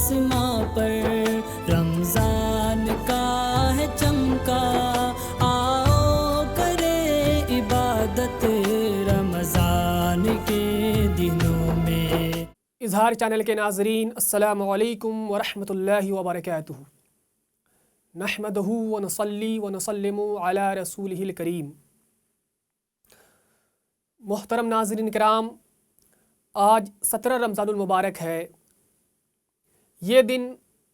آسماں پر رمضان کا ہے چمکا، آؤ کرے عبادت رمضان کے دنوں میں۔ اظہار چینل کے ناظرین السلام علیکم ورحمۃ اللہ وبرکاتہ۔ نحمدہ ونصلی ونسلم علی رسولہ الکریم۔ محترم ناظرین کرام، آج 17 رمضان المبارک ہے۔ یہ دن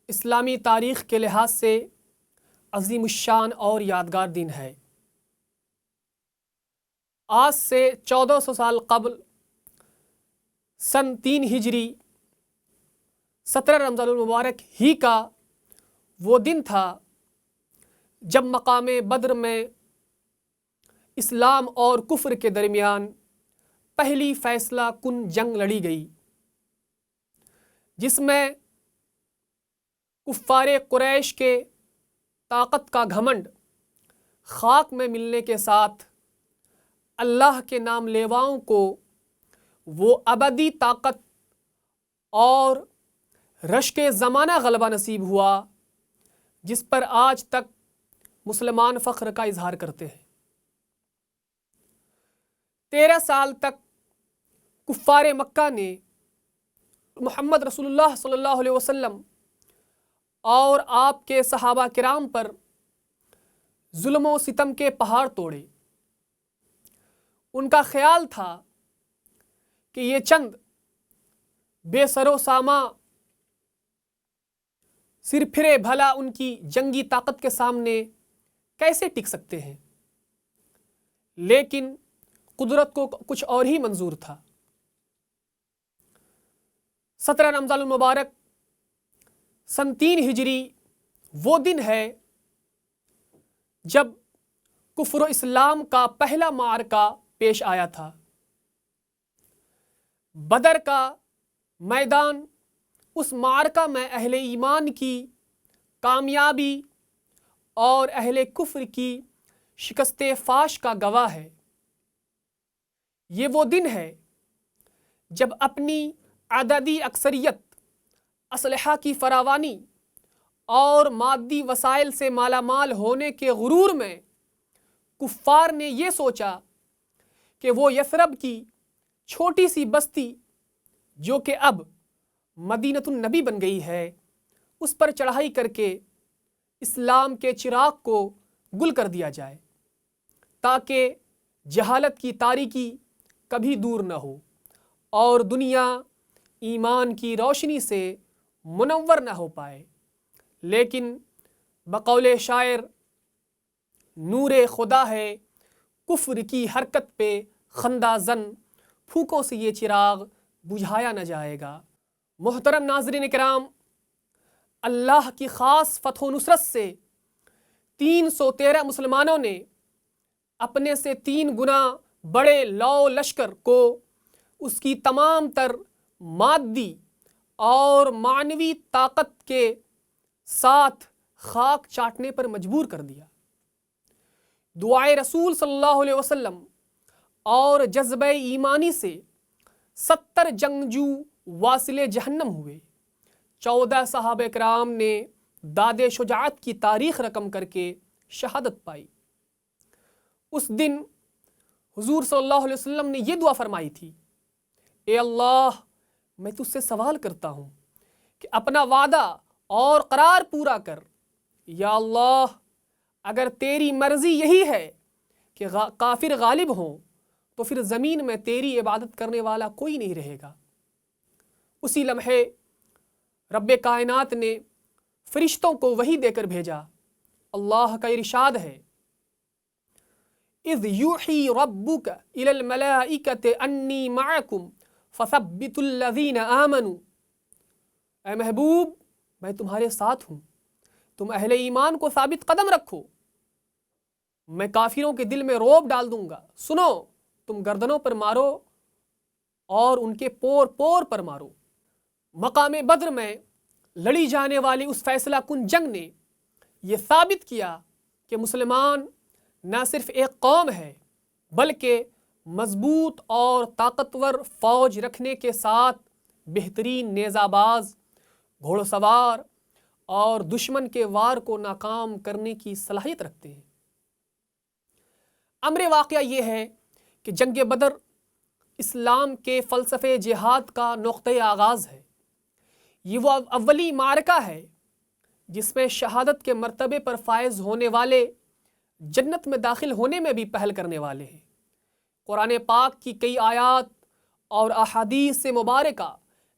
اسلامی تاریخ کے لحاظ سے عظیم الشان اور یادگار دن ہے۔ آج سے 1400 سال قبل سن 3 ہجری 17 رمضان المبارک ہی کا وہ دن تھا جب مقام بدر میں اسلام اور کفر کے درمیان پہلی فیصلہ کن جنگ لڑی گئی، جس میں کفار قریش کے طاقت کا گھمنڈ خاک میں ملنے کے ساتھ اللہ کے نام لیواؤں کو وہ ابدی طاقت اور رشک زمانہ غلبہ نصیب ہوا جس پر آج تک مسلمان فخر کا اظہار کرتے ہیں۔ 13 سال تک کفار مکہ نے محمد رسول اللہ صلی اللہ علیہ وسلم اور آپ کے صحابہ کرام پر ظلم و ستم کے پہاڑ توڑے۔ ان کا خیال تھا کہ یہ چند بے سر و ساما سر پھرے بھلا ان کی جنگی طاقت کے سامنے کیسے ٹک سکتے ہیں، لیکن قدرت کو کچھ اور ہی منظور تھا۔ 17 رمضان المبارک سن 3 ہجری وہ دن ہے جب کفر و اسلام کا پہلا معرکہ پیش آیا تھا۔ بدر کا میدان اس معرکہ میں اہل ایمان کی کامیابی اور اہل کفر کی شکست فاش کا گواہ ہے۔ یہ وہ دن ہے جب اپنی عددی اکثریت، اسلحہ کی فراوانی اور مادی وسائل سے مالا مال ہونے کے غرور میں کفار نے یہ سوچا کہ وہ یثرب کی چھوٹی سی بستی جو کہ اب مدینۃ النبی بن گئی ہے، اس پر چڑھائی کر کے اسلام کے چراغ کو گل کر دیا جائے تاکہ جہالت کی تاریکی کبھی دور نہ ہو اور دنیا ایمان کی روشنی سے منور نہ ہو پائے۔ لیکن بقول شاعر، نور خدا ہے کفر کی حرکت پہ خندہ زن، پھوکوں سے یہ چراغ بجھایا نہ جائے گا۔ محترم ناظرین کرام، اللہ کی خاص فتح و نصرت سے 313 مسلمانوں نے اپنے سے 3 گنا بڑے لو لشکر کو اس کی تمام تر مادی اور معنوی طاقت کے ساتھ خاک چاٹنے پر مجبور کر دیا۔ دعائے رسول صلی اللہ علیہ وسلم اور جذبہ ایمانی سے 70 جنگجو واصل جہنم ہوئے۔ 14 صحابہ کرام نے داد شجاعت کی تاریخ رقم کر کے شہادت پائی۔ اس دن حضور صلی اللہ علیہ وسلم نے یہ دعا فرمائی تھی، اے اللہ، میں تجھ سے سوال کرتا ہوں کہ اپنا وعدہ اور قرار پورا کر۔ یا اللہ، اگر تیری مرضی یہی ہے کہ کافر غالب ہوں تو پھر زمین میں تیری عبادت کرنے والا کوئی نہیں رہے گا۔ اسی لمحے رب کائنات نے فرشتوں کو وحی دے کر بھیجا۔ اللہ کا ارشاد ہے، اذ یوحی ربک الی الملائکۃ انی معکم فثبتوا الذین آمنوا۔ اے محبوب، میں تمہارے ساتھ ہوں، تم اہل ایمان کو ثابت قدم رکھو، میں کافروں کے دل میں رعب ڈال دوں گا۔ سنو، تم گردنوں پر مارو اور ان کے پور پور پر مارو۔ مقام بدر میں لڑی جانے والی اس فیصلہ کن جنگ نے یہ ثابت کیا کہ مسلمان نہ صرف ایک قوم ہے بلکہ مضبوط اور طاقتور فوج رکھنے کے ساتھ بہترین نیزہ باز، گھوڑ سوار اور دشمن کے وار کو ناکام کرنے کی صلاحیت رکھتے ہیں۔ امر واقعہ یہ ہے کہ جنگ بدر اسلام کے فلسفے جہاد کا نقطۂ آغاز ہے۔ یہ وہ اولی معرکہ ہے جس میں شہادت کے مرتبے پر فائز ہونے والے جنت میں داخل ہونے میں بھی پہل کرنے والے ہیں۔ قرآن پاک کی کئی آیات اور احادیث مبارکہ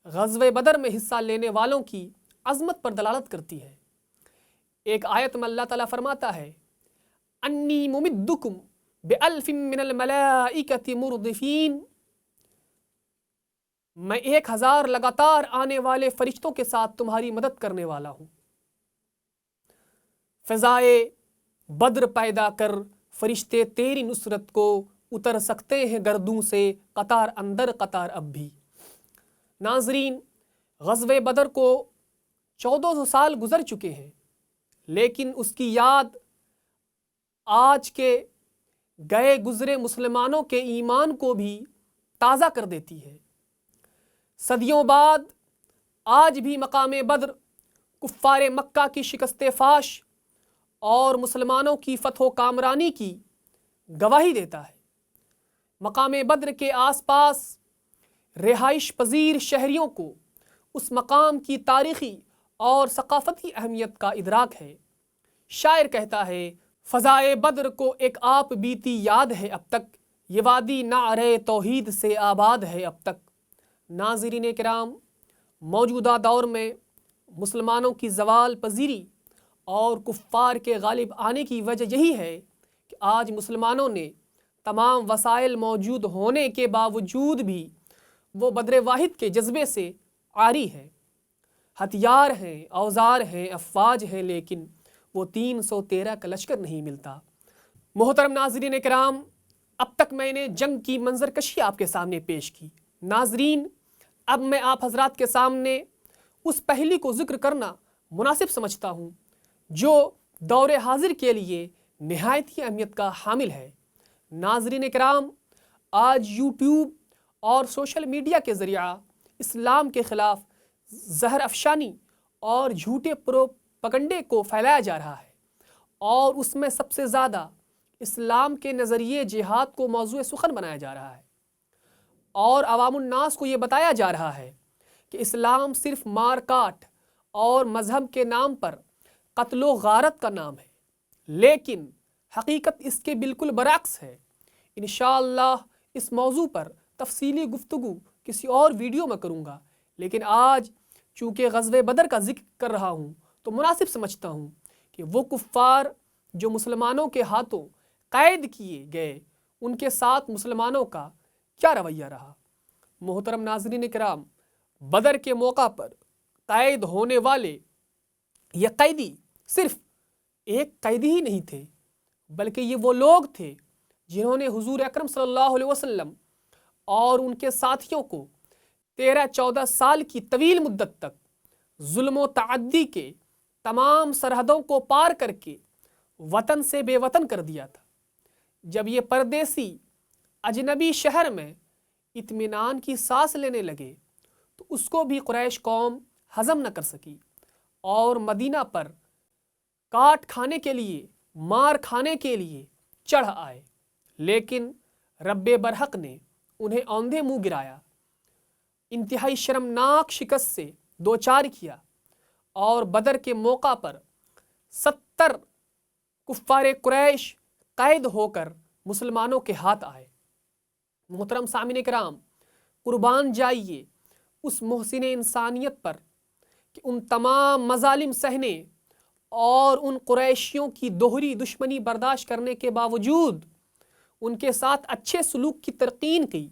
غزوہ بدر میں حصہ لینے والوں کی عظمت پر دلالت کرتی ہے۔ ایک آیت میں اللہ تعالیٰ فرماتا ہے انی ممدکم بألف من الملائکۃ مردفین، میں 1000 لگاتار آنے والے فرشتوں کے ساتھ تمہاری مدد کرنے والا ہوں۔ فضائے بدر پیدا کر فرشتے تیری نصرت کو اتر سکتے ہیں گردوں سے قطار اندر قطار اب بھی۔ ناظرین، غزوہ بدر کو 1400 سال گزر چکے ہیں، لیکن اس کی یاد آج کے گئے گزرے مسلمانوں کے ایمان کو بھی تازہ کر دیتی ہے۔ صدیوں بعد آج بھی مقام بدر کفار مکہ کی شکست فاش اور مسلمانوں کی فتح و کامرانی کی گواہی دیتا ہے۔ مقام بدر کے آس پاس رہائش پذیر شہریوں کو اس مقام کی تاریخی اور ثقافتی اہمیت کا ادراک ہے۔ شاعر کہتا ہے فضائے بدر کو ایک آپ بیتی یاد ہے اب تک، یہ وادی نعرے توحید سے آباد ہے اب تک۔ ناظرین کرام، موجودہ دور میں مسلمانوں کی زوال پذیری اور کفار کے غالب آنے کی وجہ یہی ہے کہ آج مسلمانوں نے تمام وسائل موجود ہونے کے باوجود بھی وہ بدر واحد کے جذبے سے عاری ہے۔ ہتھیار ہیں، اوزار ہیں، افواج ہیں، لیکن وہ 313 کا لشکر نہیں ملتا۔ محترم ناظرین کرام، اب تک میں نے جنگ کی منظر کشی آپ کے سامنے پیش کی۔ ناظرین، اب میں آپ حضرات کے سامنے اس پہلی کو ذکر کرنا مناسب سمجھتا ہوں جو دور حاضر کے لیے نہایت ہی اہمیت کا حامل ہے۔ ناظرین کرام، آج یوٹیوب اور سوشل میڈیا کے ذریعہ اسلام کے خلاف زہر افشانی اور جھوٹے پروپگنڈے کو پھیلایا جا رہا ہے، اور اس میں سب سے زیادہ اسلام کے نظریے جہاد کو موضوع سخن بنایا جا رہا ہے، اور عوام الناس کو یہ بتایا جا رہا ہے کہ اسلام صرف مار کاٹ اور مذہب کے نام پر قتل و غارت کا نام ہے، لیکن حقیقت اس کے بالکل برعکس ہے۔ انشاءاللہ اس موضوع پر تفصیلی گفتگو کسی اور ویڈیو میں کروں گا، لیکن آج چونکہ غزوہ بدر کا ذکر کر رہا ہوں تو مناسب سمجھتا ہوں کہ وہ کفار جو مسلمانوں کے ہاتھوں قید کیے گئے، ان کے ساتھ مسلمانوں کا کیا رویہ رہا۔ محترم ناظرین کرام، بدر کے موقع پر قید ہونے والے یہ قیدی صرف ایک قیدی ہی نہیں تھے، بلکہ یہ وہ لوگ تھے جنہوں نے حضور اکرم صلی اللہ علیہ وسلم اور ان کے ساتھیوں کو 13-14 سال کی طویل مدت تک ظلم و تعدی کے تمام سرحدوں کو پار کر کے وطن سے بے وطن کر دیا تھا۔ جب یہ پردیسی اجنبی شہر میں اطمینان کی سانس لینے لگے تو اس کو بھی قریش قوم ہضم نہ کر سکی، اور مدینہ پر کاٹ کھانے کے لیے، مار کھانے کے لیے چڑھ آئے، لیکن رب برحق نے انہیں اوندھے منہ گرایا، انتہائی شرمناک شکست سے دوچار کیا، اور بدر کے موقع پر 70 کفار قریش قید ہو کر مسلمانوں کے ہاتھ آئے۔ محترم سامعین کرام، قربان جائیے اس محسن انسانیت پر کہ ان تمام مظالم سہنے اور ان قریشیوں کی دوہری دشمنی برداشت کرنے کے باوجود ان کے ساتھ اچھے سلوک کی تلقین کی،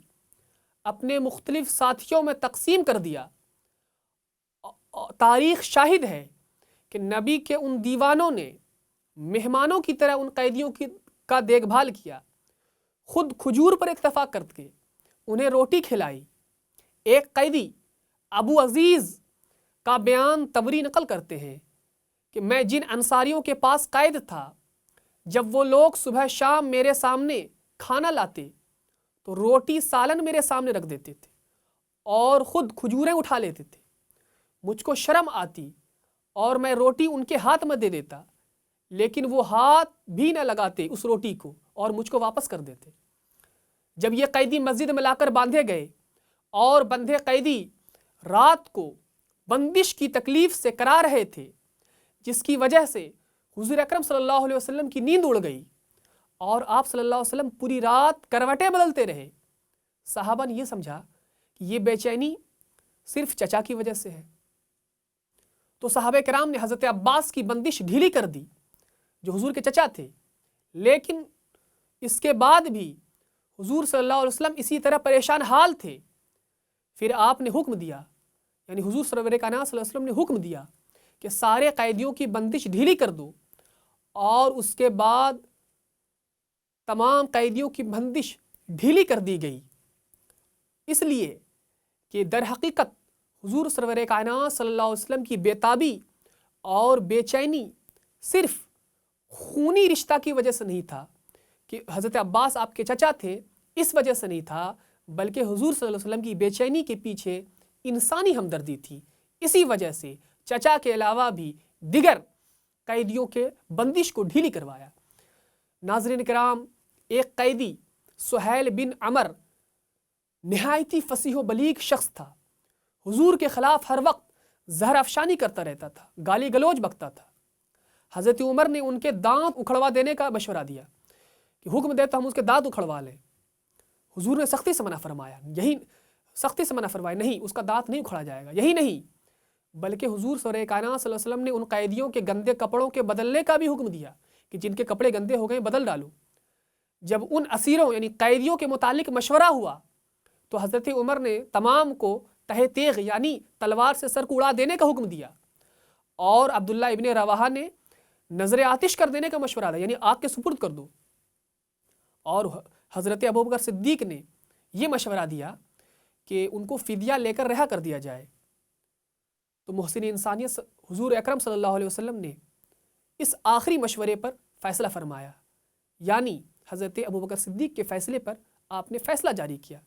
اپنے مختلف ساتھیوں میں تقسیم کر دیا۔ تاریخ شاہد ہے کہ نبی کے ان دیوانوں نے مہمانوں کی طرح ان قیدیوں کا دیکھ بھال کیا، خود کھجور پر اکتفا کر کے انہیں روٹی کھلائی۔ ایک قیدی ابو عزیز کا بیان طبری نقل کرتے ہیں کہ میں جن انصاریوں کے پاس قید تھا، جب وہ لوگ صبح شام میرے سامنے کھانا لاتے تو روٹی سالن میرے سامنے رکھ دیتے تھے اور خود کھجوریں اٹھا لیتے تھے۔ مجھ کو شرم آتی اور میں روٹی ان کے ہاتھ میں دے دیتا، لیکن وہ ہاتھ بھی نہ لگاتے اس روٹی کو اور مجھ کو واپس کر دیتے۔ جب یہ قیدی مسجد میں لا کر باندھے گئے اور بندھے قیدی رات کو بندش کی تکلیف سے کرا رہے تھے، جس کی وجہ سے حضور اکرم صلی اللہ علیہ وسلم کی نیند اڑ گئی اور آپ صلی اللہ علیہ وسلم پوری رات کروٹیں بدلتے رہے، صحابہ نے یہ سمجھا کہ یہ بے چینی صرف چچا کی وجہ سے ہے۔ تو صحابہ کرام نے حضرت عباس کی بندش ڈھیلی کر دی جو حضور کے چچا تھے، لیکن اس کے بعد بھی حضور صلی اللہ علیہ وسلم اسی طرح پریشان حال تھے۔ پھر آپ نے حکم دیا، یعنی حضور سرور کائنات صلی اللہ علیہ وسلم نے حکم دیا کہ سارے قیدیوں کی بندش ڈھیلی کر دو، اور اس کے بعد تمام قیدیوں کی بندش ڈھیلی کر دی گئی، اس لیے کہ در حقیقت حضور سرور کائنات صلی اللہ علیہ وسلم کی بےتابی اور بے چینی صرف خونی رشتہ کی وجہ سے نہیں تھا کہ حضرت عباس آپ کے چچا تھے اس وجہ سے نہیں تھا، بلکہ حضور صلی اللہ علیہ وسلم کی بے چینی کے پیچھے انسانی ہمدردی تھی۔ اسی وجہ سے چچا کے علاوہ بھی دیگر قیدیوں کے بندش کو ڈھیلی کروایا۔ ناظرین کرام، ایک قیدی سہیل بن عمر نہایتی فصیح و بلیغ شخص تھا، حضور کے خلاف ہر وقت زہر افشانی کرتا رہتا تھا، گالی گلوچ بکتا تھا۔ حضرت عمر نے ان کے دانت اکھڑوا دینے کا مشورہ دیا کہ حکم دے تو ہم اس کے دانت اکھڑوا لیں۔ حضور نے سختی سے منع فرمایا، نہیں، اس کا دانت نہیں اکھڑا جائے گا۔ یہی نہیں، بلکہ حضور سرور کائنات صلی اللہ علیہ وسلم نے ان قیدیوں کے گندے کپڑوں کے بدلنے کا بھی حکم دیا کہ جن کے کپڑے گندے ہو گئے بدل ڈالو۔ جب ان اسیروں یعنی قیدیوں کے متعلق مشورہ ہوا تو حضرت عمر نے تمام کو تہ تیغ یعنی تلوار سے سر کو اڑا دینے کا حکم دیا، اور عبداللہ ابن رواحہ نے نظر آتش کر دینے کا مشورہ دیا، یعنی آگ کے سپرد کر دو، اور حضرت ابوبکر صدیق نے یہ مشورہ دیا کہ ان کو فدیہ لے کر رہا کر دیا جائے۔ تو محسن انسانیت حضور اکرم صلی اللہ علیہ وسلم نے اس آخری مشورے پر فیصلہ فرمایا، یعنی حضرت ابوبکر صدیق کے فیصلے پر آپ نے فیصلہ جاری کیا۔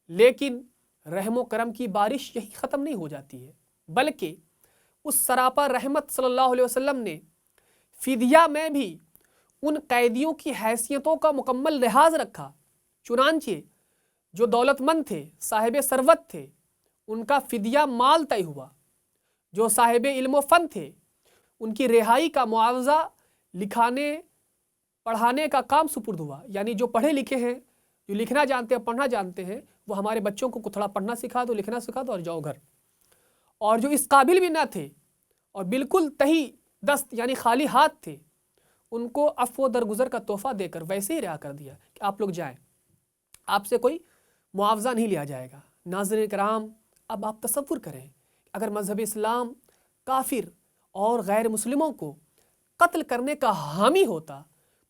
لیکن رحم و کرم کی بارش یہی ختم نہیں ہو جاتی ہے، بلکہ اس سراپا رحمت صلی اللہ علیہ وسلم نے فدیہ میں بھی ان قیدیوں کی حیثیتوں کا مکمل لحاظ رکھا۔ چنانچہ جو دولت مند تھے، صاحب ثروت تھے، ان کا فدیہ مال طے ہوا۔ جو صاحب علم و فن تھے، ان کی رہائی کا معاوضہ لکھانے پڑھانے کا کام سپرد ہوا، یعنی جو پڑھے لکھے ہیں، جو لکھنا جانتے ہیں، پڑھنا جانتے ہیں، وہ ہمارے بچوں کو تھوڑا پڑھنا سکھا دو، لکھنا سکھا دو اور جاؤ گھر۔ اور جو اس قابل بھی نہ تھے اور بالکل تہی دست یعنی خالی ہاتھ تھے، ان کو عفو و درگزر کا تحفہ دے کر ویسے ہی رہا کر دیا کہ آپ لوگ جائیں، آپ سے کوئی معاوضہ نہیں لیا جائے گا۔ ناظرین کرام، اب آپ تصور کریں اگر مذہب اسلام کافر اور غیر مسلموں کو قتل کرنے کا حامی ہوتا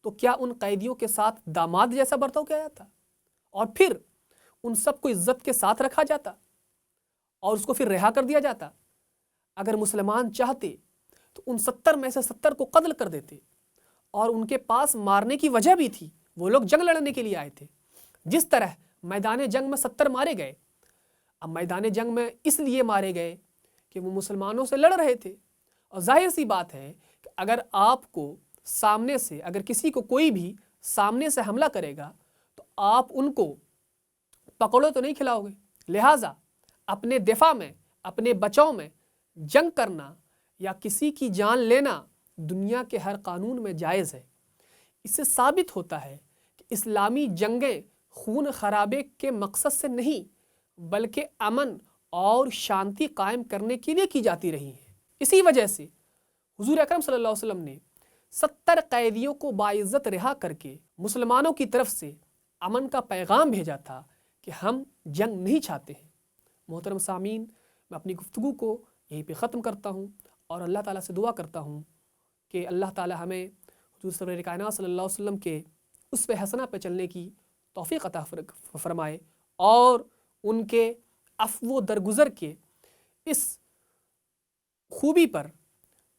تو کیا ان قیدیوں کے ساتھ داماد جیسا برتاؤ کیا جاتا، اور پھر ان سب کو عزت کے ساتھ رکھا جاتا اور اس کو پھر رہا کر دیا جاتا۔ اگر مسلمان چاہتے تو ان 70 میں سے 70 کو قتل کر دیتے، اور ان کے پاس مارنے کی وجہ بھی تھی، وہ لوگ جنگ لڑنے کے لیے آئے تھے۔ جس طرح میدان جنگ میں 70 مارے گئے، اب میدان جنگ میں اس لیے مارے گئے کہ وہ مسلمانوں سے لڑ رہے تھے، اور ظاہر سی بات ہے کہ اگر آپ کو سامنے سے اگر کسی کو کوئی بھی سامنے سے حملہ کرے گا تو آپ ان کو پکڑو تو نہیں کھلاؤ گے، لہٰذا اپنے دفاع میں، اپنے بچاؤ میں جنگ کرنا یا کسی کی جان لینا دنیا کے ہر قانون میں جائز ہے۔ اس سے ثابت ہوتا ہے کہ اسلامی جنگیں خون خرابے کے مقصد سے نہیں بلکہ امن اور شانتی قائم کرنے کے لیے کی جاتی رہی ہیں۔ اسی وجہ سے حضور اکرم صلی اللہ علیہ وسلم نے 70 قیدیوں کو باعزت رہا کر کے مسلمانوں کی طرف سے امن کا پیغام بھیجا تھا کہ ہم جنگ نہیں چاہتے ہیں۔ محترم سامعین، میں اپنی گفتگو کو یہیں پہ ختم کرتا ہوں اور اللہ تعالیٰ سے دعا کرتا ہوں کہ اللہ تعالیٰ ہمیں حضور سرور کائنات صلی اللہ علیہ وسلم کے اسوہ حسنہ پہ چلنے کی توفیق عطا فرمائے، اور ان کے عفو و درگزر کے اس خوبی پر،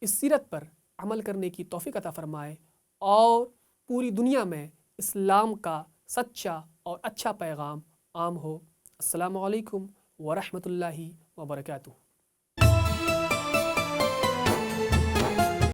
اس سیرت پر عمل کرنے کی توفیق عطا فرمائے، اور پوری دنیا میں اسلام کا سچا اور اچھا پیغام عام ہو۔ السلام علیکم ورحمۃ اللہ وبرکاتہ۔